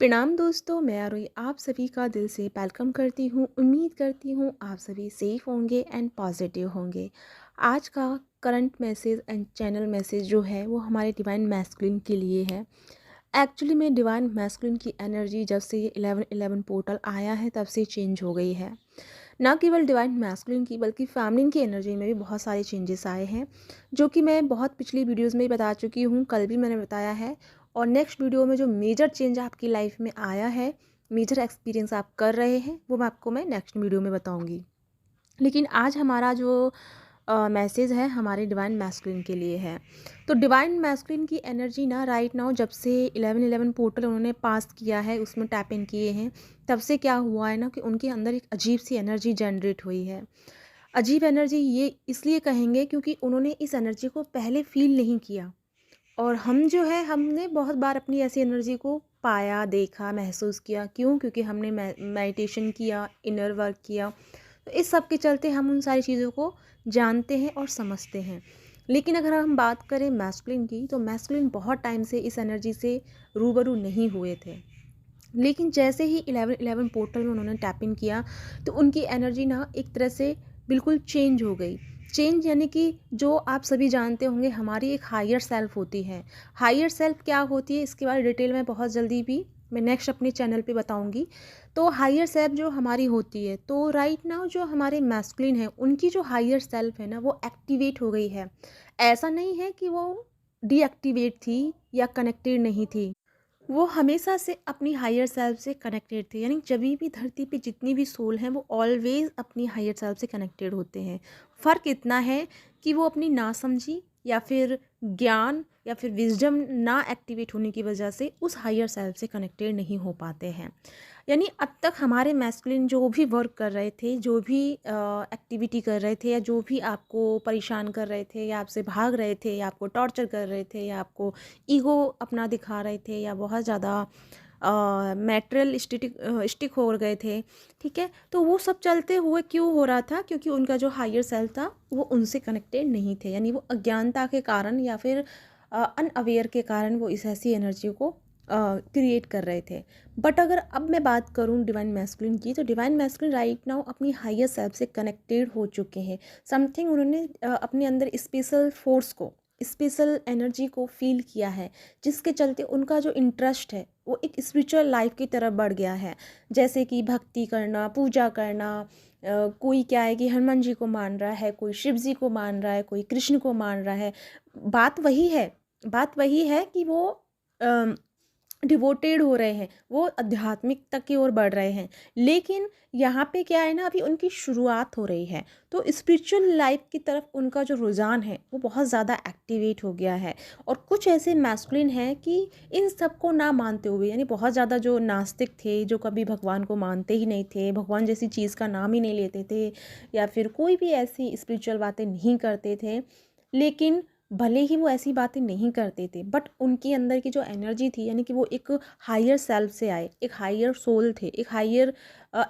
प्रणाम दोस्तों, मैं आरोही आप सभी का दिल से वेलकम करती हूँ। उम्मीद करती हूँ आप सभी सेफ होंगे एंड पॉजिटिव होंगे। आज का current message and channel message जो है वो हमारे डिवाइन मैस्कुलिन के लिए है। एक्चुअली में डिवाइन मैस्कुलिन की एनर्जी जब से ये 11-11 पोर्टल आया है तब से चेंज हो गई है। ना केवल डिवाइन मैस्कुलिन की बल्कि फेमिनिन की एनर्जी में भी बहुत सारे चेंजेस आए हैं, जो कि मैं बहुत पिछली वीडियोस में ही बता चुकी हूँ। कल भी मैंने बताया है। और नेक्स्ट वीडियो में जो मेजर चेंज आपकी लाइफ में आया है, मेजर एक्सपीरियंस आप कर रहे हैं, वो मैं नेक्स्ट वीडियो में बताऊंगी। लेकिन आज हमारा जो मैसेज है हमारे डिवाइन मैस्कुलिन के लिए है। तो डिवाइन मैस्कुलिन की एनर्जी ना राइट नाउ जब से 11-11 पोर्टल उन्होंने पास किया है, उसमें टैप इन किए हैं, तब से क्या हुआ है ना कि उनके अंदर एक अजीब सी एनर्जी जनरेट हुई है। अजीब एनर्जी ये इसलिए कहेंगे क्योंकि उन्होंने इस एनर्जी को पहले फील नहीं किया। और हम जो है हमने बहुत बार अपनी ऐसी एनर्जी को पाया, देखा, महसूस किया। क्यों? क्योंकि हमने मेडिटेशन किया, इनर वर्क किया। तो इस सब के चलते हम उन सारी चीज़ों को जानते हैं और समझते हैं। लेकिन अगर हम बात करें मैस्कुलिन की, तो मैस्कुलिन बहुत टाइम से इस एनर्जी से रूबरू नहीं हुए थे। लेकिन जैसे ही 11-11 पोर्टल में उन्होंने टैप इन किया, तो उनकी एनर्जी ना एक तरह से बिल्कुल चेंज हो गई। चेंज यानी कि जो आप सभी जानते होंगे, हमारी एक हायर सेल्फ होती है। हायर सेल्फ क्या होती है इसके बारे में डिटेल में बहुत जल्दी भी मैं नेक्स्ट अपने चैनल पे बताऊंगी। तो हायर सेल्फ जो हमारी होती है, तो राइट नाउ जो हमारे मैस्कुलिन है उनकी जो हायर सेल्फ है ना वो एक्टिवेट हो गई है। ऐसा नहीं है कि वो डीएक्टिवेट थी या कनेक्टेड नहीं थी। वो हमेशा से अपनी हायर सेल्फ से कनेक्टेड थे। यानी जब भी धरती पे जितनी भी सोल हैं वो ऑलवेज अपनी हायर सेल्फ से कनेक्टेड होते हैं। फ़र्क इतना है कि वो अपनी नासमझी या फिर ज्ञान या फिर विजडम ना एक्टिवेट होने की वजह से उस हायर सेल्फ से कनेक्टेड नहीं हो पाते हैं। यानी अब तक हमारे मैस्कुलिन जो भी वर्क कर रहे थे, जो भी एक्टिविटी कर रहे थे, या जो भी आपको परेशान कर रहे थे, या आपसे भाग रहे थे, या आपको टॉर्चर कर रहे थे, या आपको ईगो अपना दिखा रहे थे, या बहुत ज़्यादा मैटेरियल स्टिक हो गए थे, ठीक है। तो वो सब चलते हुए क्यों हो रहा था? क्योंकि उनका जो हायर सेल्फ था वो उनसे कनेक्टेड नहीं थे। यानी वो अज्ञानता के कारण या फिर अनअवेयर के कारण वो इस ऐसी एनर्जी को क्रिएट कर रहे थे। बट अगर अब मैं बात करूं डिवाइन मैस्कुलिन की, तो डिवाइन मैस्कुलिन राइट नाउ अपनी हायर सेल्फ से कनेक्टेड हो चुके हैं। समथिंग उन्होंने अपने अंदर स्पेशल फोर्स को, स्पेशल एनर्जी को फील किया है, जिसके चलते उनका जो इंटरेस्ट है वो एक स्पिरिचुअल लाइफ की तरफ बढ़ गया है। जैसे कि भक्ति करना, पूजा करना। कोई क्या है कि हनुमान जी को मान रहा है, कोई शिव जी को मान रहा है, कोई कृष्ण को मान रहा है। बात वही है, बात वही है कि वो डिवोटेड हो रहे हैं, वो आध्यात्मिकता की ओर बढ़ रहे हैं। लेकिन यहाँ पे क्या है ना, अभी उनकी शुरुआत हो रही है। तो स्पिरिचुअल लाइफ की तरफ उनका जो रुझान है वो बहुत ज़्यादा एक्टिवेट हो गया है। और कुछ ऐसे मैस्कुलिन हैं कि इन सबको ना मानते हुए, यानी बहुत ज़्यादा जो नास्तिक थे, जो कभी भगवान को मानते ही नहीं थे, भगवान जैसी चीज़ का नाम ही नहीं लेते थे, या फिर कोई भी ऐसी स्पिरिचुअल बातें नहीं करते थे। लेकिन भले ही वो ऐसी बातें नहीं करते थे, बट उनके अंदर की जो एनर्जी थी, यानी कि वो एक हायर सेल्फ से आए, एक हायर सोल थे, एक हायर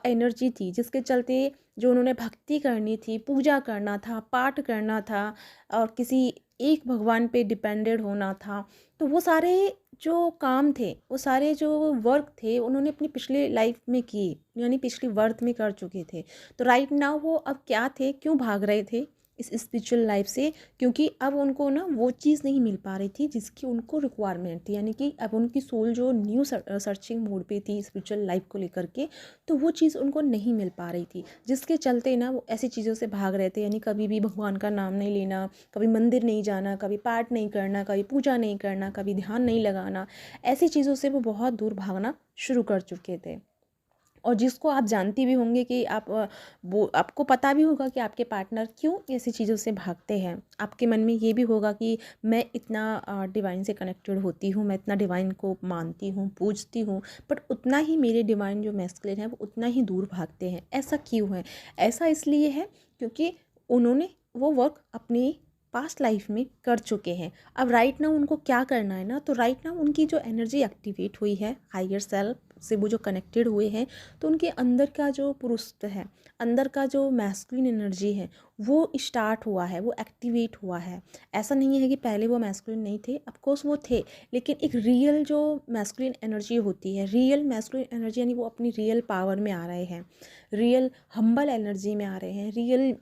एनर्जी थी, जिसके चलते जो उन्होंने भक्ति करनी थी, पूजा करना था, पाठ करना था, और किसी एक भगवान पे डिपेंडेड होना था। तो वो सारे जो काम थे, वो सारे जो वर्क थे, उन्होंने अपनी पिछले लाइफ में किए, यानी पिछली वर्थ में कर चुके थे। तो राइट नाउ वो अब क्या थे, क्यों भाग रहे थे इस स्पिरिचुअल लाइफ से? क्योंकि अब उनको ना वो चीज़ नहीं मिल पा रही थी जिसकी उनको रिक्वायरमेंट थी। यानी कि अब उनकी सोल जो न्यू सर्चिंग मोड पे थी स्पिरिचुअल लाइफ को लेकर के, तो वो चीज़ उनको नहीं मिल पा रही थी, जिसके चलते ना वो ऐसी चीज़ों से भाग रहे थे। यानी कभी भी भगवान का नाम नहीं लेना, कभी मंदिर नहीं जाना, कभी पाठ नहीं करना, कभी पूजा नहीं करना, कभी ध्यान नहीं लगाना। ऐसी चीज़ों से वो बहुत दूर भागना शुरू कर चुके थे। और जिसको आप जानती भी होंगे कि वो आपको पता भी होगा कि आपके पार्टनर क्यों ऐसी चीज़ों से भागते हैं। आपके मन में ये भी होगा कि मैं इतना डिवाइन से कनेक्टेड होती हूँ, मैं इतना डिवाइन को मानती हूँ, पूजती हूँ, बट उतना ही मेरे डिवाइन जो मैस्कुलिन है वो उतना ही दूर भागते हैं। ऐसा क्यों है? ऐसा इसलिए है क्योंकि उन्होंने वो वर्क अपनी पास्ट लाइफ में कर चुके हैं। अब राइट नाउ उनको क्या करना है ना, तो राइट नाउ उनकी जो एनर्जी एक्टिवेट हुई है हायर सेल्फ से, वो जो कनेक्टेड हुए हैं, तो उनके अंदर का जो पुरुष है, अंदर का जो मैस्कुलिन एनर्जी है वो स्टार्ट हुआ है, वो एक्टिवेट हुआ है। ऐसा नहीं है कि पहले वो मैस्कुलिन नहीं थे, ऑफ कोर्स वो थे, लेकिन एक रियल जो मैस्कुलिन एनर्जी होती है, रियल मैस्कुलिन एनर्जी यानी वो अपनी रियल पावर में आ रहे हैं, रियल हम्बल एनर्जी में आ रहे हैं, रियल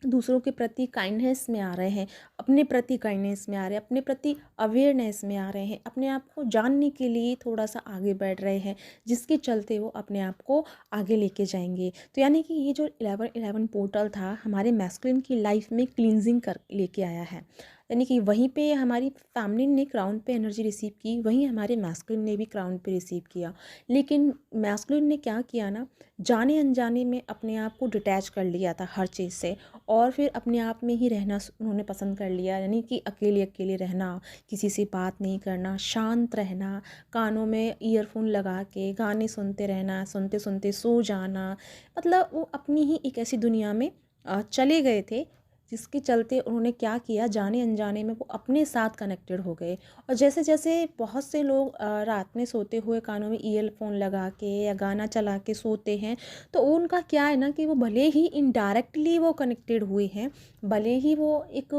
दूसरों के प्रति काइंडनेस में आ रहे हैं, अपने प्रति काइंडनेस में आ रहे हैं, अपने प्रति अवेयरनेस में आ रहे हैं, अपने आप को जानने के लिए थोड़ा सा आगे बढ़ रहे हैं, जिसके चलते वो अपने आप को आगे लेके जाएंगे। तो यानी कि ये जो 11-11 पोर्टल था हमारे मैस्कुलिन की लाइफ में क्लींजिंग कर लेके आया है। यानी कि वहीं पे हमारी फैमिली ने क्राउन पे एनर्जी रिसीव की, वहीं हमारे मैस्कुलिन ने भी क्राउन पे रिसीव किया। लेकिन मैस्कुलिन ने क्या किया ना, जाने अनजाने में अपने आप को डिटैच कर लिया था हर चीज़ से, और फिर अपने आप में ही रहना उन्होंने पसंद कर लिया। यानी कि अकेले अकेले रहना, किसी से बात नहीं करना, शांत रहना, कानों में ईयरफोन लगा के गाने सुनते रहना, सुनते सुनते सो जाना। मतलब वो अपनी ही एक ऐसी दुनिया में चले गए थे, जिसके चलते उन्होंने क्या किया, जाने अनजाने में वो अपने साथ कनेक्टेड हो गए। और जैसे जैसे बहुत से लोग रात में सोते हुए कानों में ईयरफोन लगा के या गाना चला के सोते हैं, तो उनका क्या है ना कि वो भले ही इनडायरेक्टली वो कनेक्टेड हुए हैं, भले ही वो एक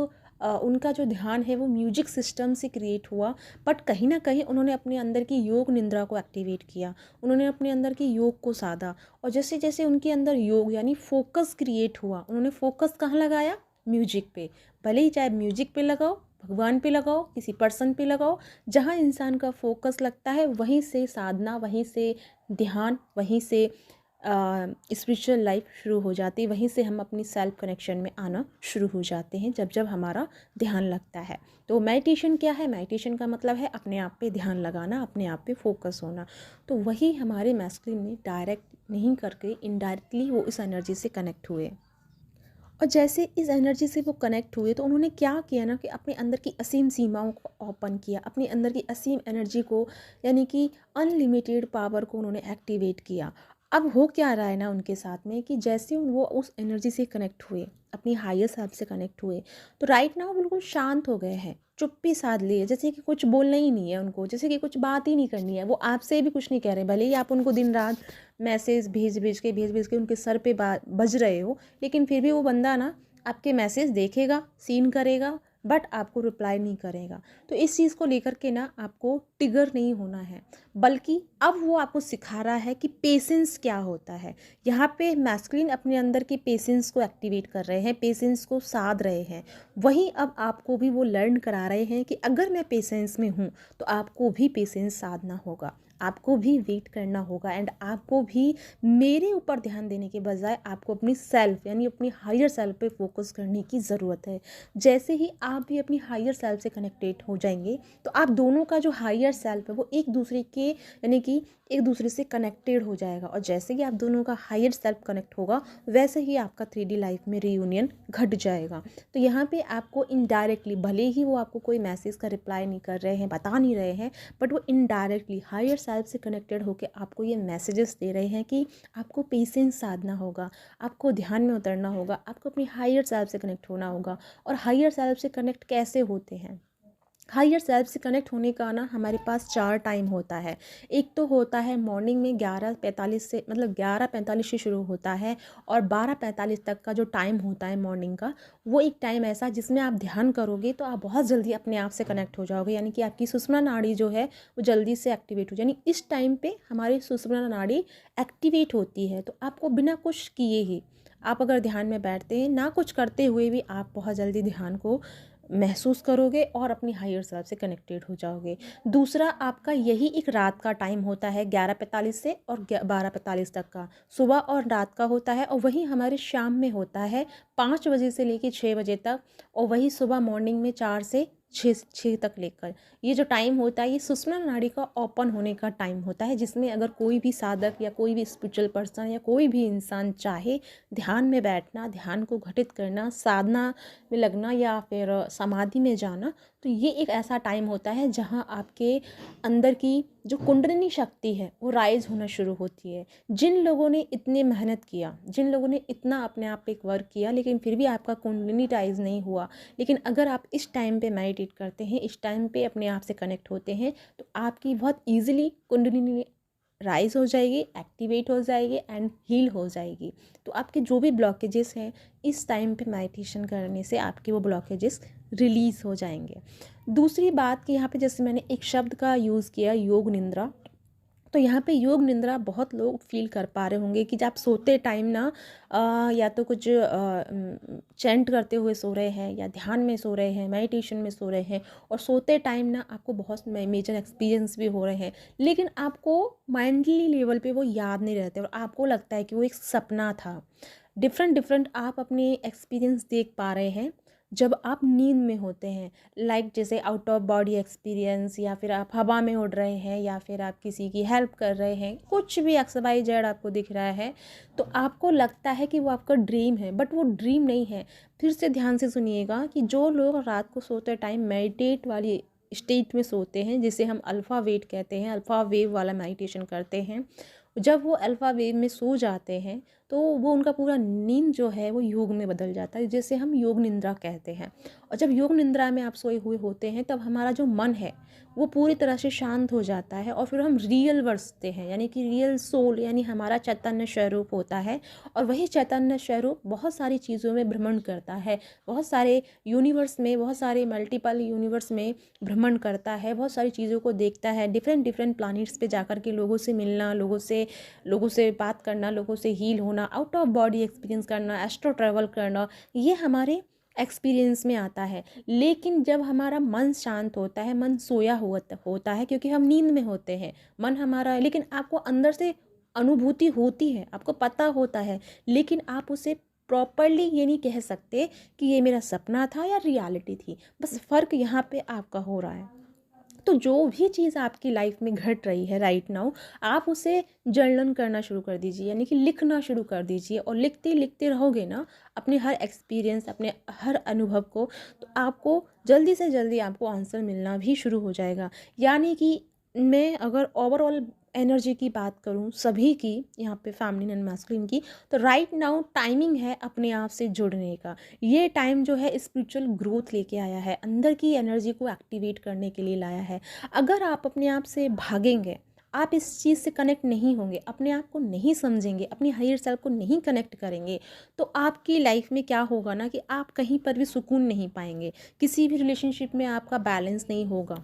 उनका जो ध्यान है वो म्यूजिक सिस्टम से क्रिएट हुआ, बट कहीं ना कहीं उन्होंने अपने अंदर की योग निद्रा को एक्टिवेट किया, उन्होंने अपने अंदर की योग को साधा। और जैसे जैसे उनके अंदर योग यानी फोकस क्रिएट हुआ, उन्होंने फोकस कहाँ लगाया, म्यूजिक पे। भले ही चाहे म्यूजिक पे लगाओ, भगवान पे लगाओ, किसी पर्सन पे लगाओ, जहाँ इंसान का फोकस लगता है वहीं से साधना, वहीं से ध्यान, वहीं से स्पिरिचुअल लाइफ शुरू हो जाती है, वहीं से हम अपनी सेल्फ कनेक्शन में आना शुरू हो जाते हैं जब जब हमारा ध्यान लगता है। तो मेडिटेशन क्या है, मेडिटेशन का मतलब है अपने आप पे ध्यान लगाना, अपने आप पे फोकस होना। तो वही हमारे मैस्कुलिन ने डायरेक्ट नहीं करके इनडायरेक्टली वो इस एनर्जी से कनेक्ट हुए। और जैसे इस एनर्जी से वो कनेक्ट हुए, तो उन्होंने क्या किया ना कि अपने अंदर की असीम सीमाओं को ओपन किया, अपने अंदर की असीम एनर्जी को, यानी कि अनलिमिटेड पावर को उन्होंने एक्टिवेट किया। अब हो क्या रहा है ना उनके साथ में कि जैसे वो उस एनर्जी से कनेक्ट हुए, अपनी हायर सेल्फ से कनेक्ट हुए, तो राइट नाउ बिल्कुल शांत हो गए हैं, चुप्पी साध ली है, जैसे कि कुछ बोलना ही नहीं है उनको, जैसे कि कुछ बात ही नहीं करनी है। वो आपसे भी कुछ नहीं कह रहे, भले ही आप उनको दिन रात मैसेज भेज भेज के उनके सर पे बज रहे हो, लेकिन फिर भी वो बंदा ना आपके मैसेज देखेगा, सीन करेगा, बट आपको रिप्लाई नहीं करेगा। तो इस चीज़ को लेकर के ना आपको टिगर नहीं होना है, बल्कि अब वो आपको सिखा रहा है कि पेशेंस क्या होता है। यहाँ पे मैस्कुलिन अपने अंदर की पेशेंस को एक्टिवेट कर रहे हैं, पेशेंस को साध रहे हैं। वहीं अब आपको भी वो लर्न करा रहे हैं कि अगर मैं पेशेंस में हूँ तो आपको भी पेशेंस साधना होगा, आपको भी वेट करना होगा, एंड आपको भी मेरे ऊपर ध्यान देने के बजाय आपको अपनी सेल्फ यानी अपनी हायर सेल्फ पे फोकस करने की ज़रूरत है। जैसे ही आप भी अपनी हायर सेल्फ से कनेक्टेड हो जाएंगे, तो आप दोनों का जो हायर सेल्फ है वो एक दूसरे के यानी कि एक दूसरे से कनेक्टेड हो जाएगा। और जैसे ही आप दोनों का हायर सेल्फ कनेक्ट होगा, वैसे ही आपका 3D लाइफ में रीयूनियन घट जाएगा। तो यहाँ पे आपको इनडायरेक्टली, भले ही वो आपको कोई मैसेज का रिप्लाई नहीं कर रहे हैं, बता नहीं रहे हैं, बट वो इनडायरेक्टली हायर सेल्फ से कनेक्टेड होकर आपको ये मैसेजेस दे रहे हैं कि आपको पेशेंस साधना होगा, आपको ध्यान में उतरना होगा, आपको अपनी हायर सेल्फ से कनेक्ट होना होगा। और हायर सेल्फ से कनेक्ट कैसे होते हैं, हायर सेल्फ से कनेक्ट होने का ना हमारे पास 4 टाइम होता है। एक तो होता है मॉर्निंग में 11:45 से, मतलब 11:45 से शुरू होता है, और 12:45 तक का जो टाइम होता है मॉर्निंग का, वो एक टाइम ऐसा जिसमें आप ध्यान करोगे तो आप बहुत जल्दी अपने आप से कनेक्ट हो जाओगे, यानी कि आपकी सुषुम्ना नाड़ी जो है वो जल्दी से एक्टिवेट हो, यानी इस टाइम पे हमारी सुषुम्ना नाड़ी एक्टिवेट होती है। तो आपको बिना कुछ किए ही, आप अगर ध्यान में बैठते हैं ना कुछ करते हुए भी, आप बहुत जल्दी ध्यान को महसूस करोगे और अपनी हायर सेल्फ से कनेक्टेड हो जाओगे। दूसरा आपका यही एक रात का टाइम होता है 11:45 से और 12:45 तक का, सुबह और रात का होता है। और वही हमारे शाम में होता है 5 बजे से लेकर 6 बजे तक, और वही सुबह मॉर्निंग में 4 से 6 तक लेकर। ये जो टाइम होता है ये सुषुम्ना नाड़ी का ओपन होने का टाइम होता है, जिसमें अगर कोई भी साधक या कोई भी स्पिरिचुअल पर्सन या कोई भी इंसान चाहे ध्यान में बैठना, ध्यान को घटित करना, साधना में लगना या फिर समाधि में जाना, तो ये एक ऐसा टाइम होता है जहाँ आपके अंदर की जो कुंडलिनी शक्ति है वो राइज होना शुरू होती है। जिन लोगों ने इतनी मेहनत किया, जिन लोगों ने इतना अपने आप पे एक वर्क किया, लेकिन फिर भी आपका कुंडलिनी राइज नहीं हुआ, लेकिन अगर आप इस टाइम पे मेडिटेट करते हैं, इस टाइम पे अपने आप से कनेक्ट होते हैं, तो आपकी बहुत ईजिली कुंडलिनी राइज हो जाएगी, एक्टिवेट हो जाएगी एंड हील हो जाएगी। तो आपके जो भी ब्लॉकेजेस हैं, इस टाइम पे मेडिटेशन करने से आपके वो ब्लॉकेजेस रिलीज़ हो जाएंगे। दूसरी बात कि यहाँ पे जैसे मैंने एक शब्द का यूज़ किया, योग निंद्रा। तो यहाँ पे योग निंद्रा बहुत लोग फील कर पा रहे होंगे कि जब आप सोते टाइम ना या तो कुछ चैंट करते हुए सो रहे हैं, या ध्यान में सो रहे हैं, मेडिटेशन में सो रहे हैं, और सोते टाइम ना आपको बहुत मेजर एक्सपीरियंस भी हो रहे हैं, लेकिन आपको माइंडली लेवल पे वो याद नहीं रहते और आपको लगता है कि वो एक सपना था। डिफरेंट डिफरेंट आप अपने एक्सपीरियंस देख पा रहे हैं जब आप नींद में होते हैं, लाइक जैसे आउट ऑफ बॉडी एक्सपीरियंस, या फिर आप हवा में उड़ रहे हैं, या फिर आप किसी की हेल्प कर रहे हैं, कुछ भी एक्स वाई जेड आपको दिख रहा है, तो आपको लगता है कि वो आपका ड्रीम है, बट वो ड्रीम नहीं है। फिर से ध्यान से सुनिएगा कि जो लोग रात को सोते टाइम मेडिटेट वाली स्टेट में सोते हैं, जिसे हम अल्फ़ा वेव कहते हैं, अल्फ़ा वेव वाला मेडिटेशन करते हैं, जब वो अल्फ़ा वेव में सो जाते हैं तो वो उनका पूरा नींद जो है वो योग में बदल जाता है, जिसे हम योग निंद्रा कहते हैं। और जब योग निंद्रा में आप सोए हुए होते हैं, तब हमारा जो मन है वो पूरी तरह से शांत हो जाता है, और फिर हम रियल बसते हैं, यानी कि रियल सोल, यानी हमारा चैतन्य स्वरूप होता है। और वही चैतन्य स्वरूप बहुत सारी चीज़ों में भ्रमण करता है, बहुत सारे यूनिवर्स में, बहुत सारे मल्टीपल यूनिवर्स में भ्रमण करता है, बहुत सारी चीज़ों को देखता है, डिफरेंट डिफरेंट प्लैनेट्स पे जाकर के लोगों से मिलना, लोगों से बात करना, लोगों से हील होना, आउट ऑफ बॉडी एक्सपीरियंस करना, एस्ट्रो ट्रैवल करना, ये हमारे एक्सपीरियंस में आता है। लेकिन जब हमारा मन शांत होता है, मन सोया हुआ होता है, क्योंकि हम नींद में होते हैं, मन हमारा, लेकिन आपको अंदर से अनुभूति होती है, आपको पता होता है, लेकिन आप उसे प्रॉपरली ये नहीं कह सकते कि ये मेरा सपना था या रियलिटी थी। बस फ़र्क यहाँ पे आपका हो रहा है। तो जो भी चीज़ आपकी लाइफ में घट रही है राइट नाउ, आप उसे जर्नल करना शुरू कर दीजिए, यानी कि लिखना शुरू कर दीजिए। और लिखते लिखते रहोगे ना अपने हर एक्सपीरियंस, अपने हर अनुभव को, तो आपको जल्दी से जल्दी आपको आंसर मिलना भी शुरू हो जाएगा। यानी कि मैं अगर ओवरऑल एनर्जी की बात करूं सभी की, यहाँ पे फैमिलीन एंड मैस्कुलिन की, तो राइट नाउ टाइमिंग है अपने आप से जुड़ने का। ये टाइम जो है स्पिरिचुअल ग्रोथ लेके आया है, अंदर की एनर्जी को एक्टिवेट करने के लिए लाया है। अगर आप अपने आप से भागेंगे, आप इस चीज़ से कनेक्ट नहीं होंगे, अपने आप को नहीं समझेंगे, अपनी हायर सेल्फ को नहीं कनेक्ट करेंगे, तो आपकी लाइफ में क्या होगा ना कि आप कहीं पर भी सुकून नहीं पाएंगे, किसी भी रिलेशनशिप में आपका बैलेंस नहीं होगा,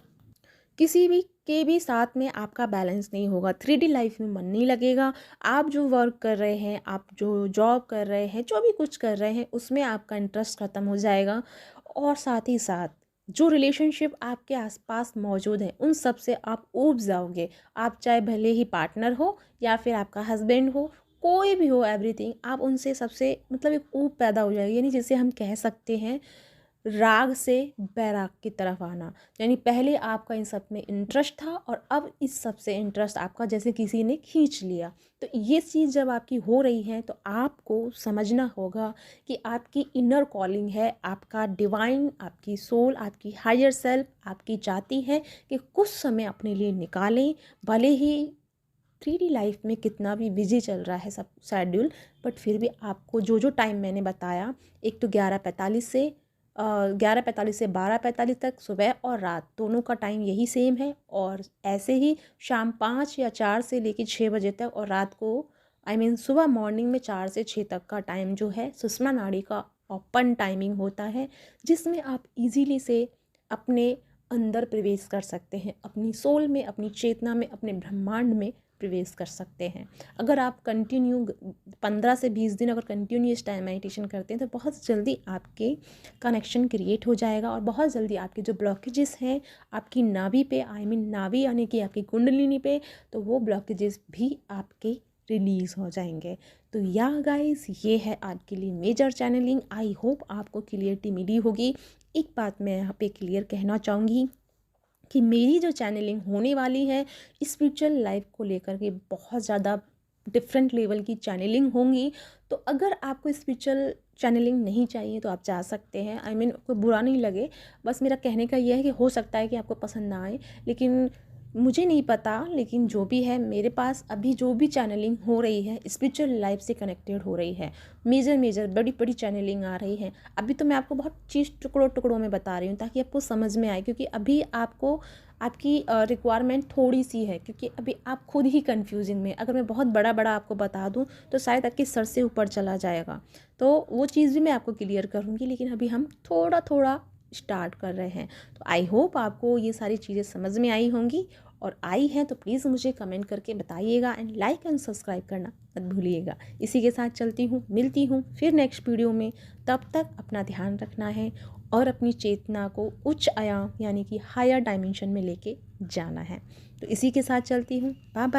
किसी भी के भी साथ में आपका बैलेंस नहीं होगा, 3D लाइफ में मन नहीं लगेगा। आप जो वर्क कर रहे हैं, आप जो जॉब कर रहे हैं, जो भी कुछ कर रहे हैं, उसमें आपका इंटरेस्ट ख़त्म हो जाएगा। और साथ ही साथ जो रिलेशनशिप आपके आसपास मौजूद है, उन सब से आप ऊब जाओगे। आप चाहे भले ही पार्टनर हो या फिर आपका हस्बैंड हो, कोई भी हो, एवरीथिंग, आप उनसे सबसे मतलब एक ऊब पैदा हो जाएगी, यानी जिसे हम कह सकते हैं राग से बैराग की तरफ आना। यानी पहले आपका इन सब में इंटरेस्ट था, और अब इस सब से इंटरेस्ट आपका जैसे किसी ने खींच लिया। तो ये चीज़ जब आपकी हो रही है, तो आपको समझना होगा कि आपकी इनर कॉलिंग है, आपका डिवाइन, आपकी सोल, आपकी हायर सेल्फ आपकी चाहती है कि कुछ समय अपने लिए निकालें। भले ही 3D लाइफ में कितना भी बिजी चल रहा है सब शेड्यूल, बट फिर भी आपको जो जो टाइम मैंने बताया, एक तो 11:45 से 12:45 तक, सुबह और रात दोनों का टाइम यही सेम है। और ऐसे ही शाम 5 या 4 से लेकर 6 बजे तक, और रात को सुबह मॉर्निंग में 4 से 6 तक का टाइम जो है सुषमा नाड़ी का ओपन टाइमिंग होता है, जिसमें आप इजीली से अपने अंदर प्रवेश कर सकते हैं, अपनी सोल में, अपनी चेतना में, अपने ब्रह्मांड में प्रवेश कर सकते हैं। अगर आप कंटिन्यू 15 से 20 दिन अगर कंटिन्यूस टाइम मेडिटेशन करते हैं, तो बहुत जल्दी आपके कनेक्शन क्रिएट हो जाएगा, और बहुत जल्दी आपके जो ब्लॉकेजेस हैं आपकी नाभि पे, नाभि यानी कि आपकी कुंडलिनी पे, तो वो ब्लॉकेजेस भी आपके रिलीज़ हो जाएंगे। तो या गाइस, ये है आज के लिए मेजर चैनलिंग। आई होप आपको क्लियरिटी मिली होगी। एक बात मैं यहाँ पे क्लियर कहना चाहूँगी कि मेरी जो चैनलिंग होने वाली है स्पिरिचुअल लाइफ को लेकर के बहुत ज़्यादा डिफरेंट लेवल की चैनलिंग होंगी। तो अगर आपको स्पिरिचुअल चैनलिंग नहीं चाहिए तो आप जा सकते हैं। आई मीन कोई बुरा नहीं लगे, बस मेरा कहने का ये है कि हो सकता है कि आपको पसंद ना आए, लेकिन मुझे नहीं पता। लेकिन जो भी है, मेरे पास अभी जो भी चैनलिंग हो रही है स्पिरिचुअल लाइफ से कनेक्टेड हो रही है। मेजर बड़ी बड़ी चैनलिंग आ रही है। अभी तो मैं आपको बहुत चीज़ टुकड़ों टुकड़ों में बता रही हूँ ताकि आपको समझ में आए, क्योंकि अभी आपको आपकी रिक्वायरमेंट थोड़ी सी है, क्योंकि अभी आप खुद ही कंफ्यूजिंग में। अगर मैं बहुत बड़ा बड़ा आपको बता दूँ तो शायद आपके सर से ऊपर चला जाएगा, तो वो चीज़ भी मैं आपको क्लियर करूँगी। लेकिन अभी हम थोड़ा थोड़ा स्टार्ट कर रहे हैं। तो आई होप आपको ये सारी चीज़ें समझ में आई होंगी, और आई हैं तो प्लीज़ मुझे कमेंट करके बताइएगा, एंड लाइक एंड सब्सक्राइब करना मत भूलिएगा। इसी के साथ चलती हूँ, मिलती हूँ फिर नेक्स्ट वीडियो में। तब तक अपना ध्यान रखना है और अपनी चेतना को उच्च आयाम यानी कि हायर डायमेंशन में लेके जाना है। तो इसी के साथ चलती हूँ। Bye bye.